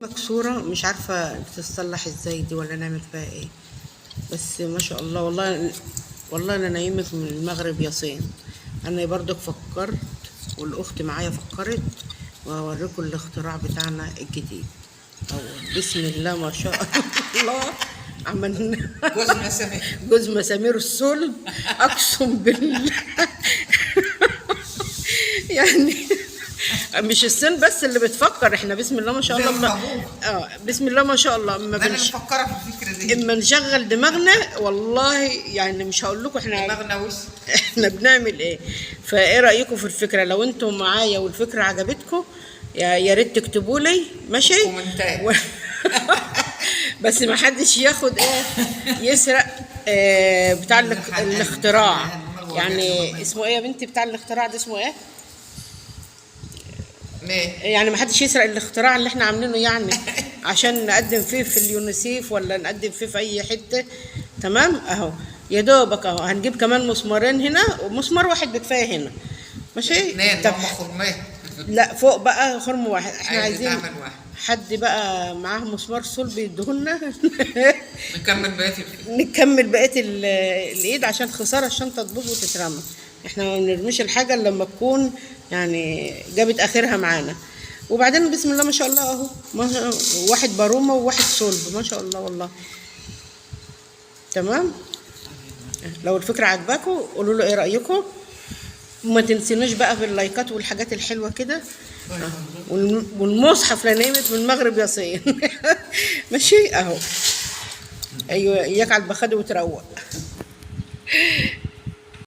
مكسورة مش عارفة تتصلح ازاي دي ولا نعمل فيها ايه. بس ما شاء الله والله انا نايمك من المغرب يا صين. انا برضك فكرت والاخت معايا فكرت وهوريكم الاختراع بتاعنا الجديد. أو بسم الله ما شاء الله عملنا جوز مسامير جوز مسامير الصلب. اقسم بالله يعني مش السن بس اللي بتفكر، احنا بسم الله ما شاء الله بسم الله ما شاء الله انا مفكره في الفكره دي. اما نشغل دماغنا والله يعني مش هقول لكم احنا دماغنا وش احنا بنعمل ايه. فايه رايكم في الفكره؟ لو انتم معايا والفكره عجبتكم يا ريت تكتبوا لي ماشي بس ما حدش ياخد ايه يسرق بتاع الاختراع. يعني اسمه ايه يا بنتي بتاع الاختراع ده؟ اسمه ايه يعني ما حدش يسرق الاختراع اللي احنا عاملينه يعني عشان نقدم فيه في اليونيسيف ولا نقدم فيه في اي حته. تمام اهو يا دوبك اهو. هنجيب كمان مسمارين هنا ومسمار واحد بكفايه هنا ماشي. طب خرمين لا فوق بقى خرم واحد. احنا عايزين حد بقى معاه مسمار صلب يدهولنا نكمل بقيه الايد عشان خساره الشنطه تبوظ وتترمى. احنا ما بنرميش الحاجه إلا لما تكون يعني جابت اخرها معانا. وبعدين بسم الله ما شاء الله اهو واحد بارومه وواحد صلب ما شاء الله والله. تمام. لو الفكره عجباكم قولوا له ايه رايكم. وما تنسينوش بقى في اللايكات والحاجات الحلوه كده. والمصحف لنيمت من المغرب يا صين ماشي اهو. ايوه اياك على البخاد وتروق.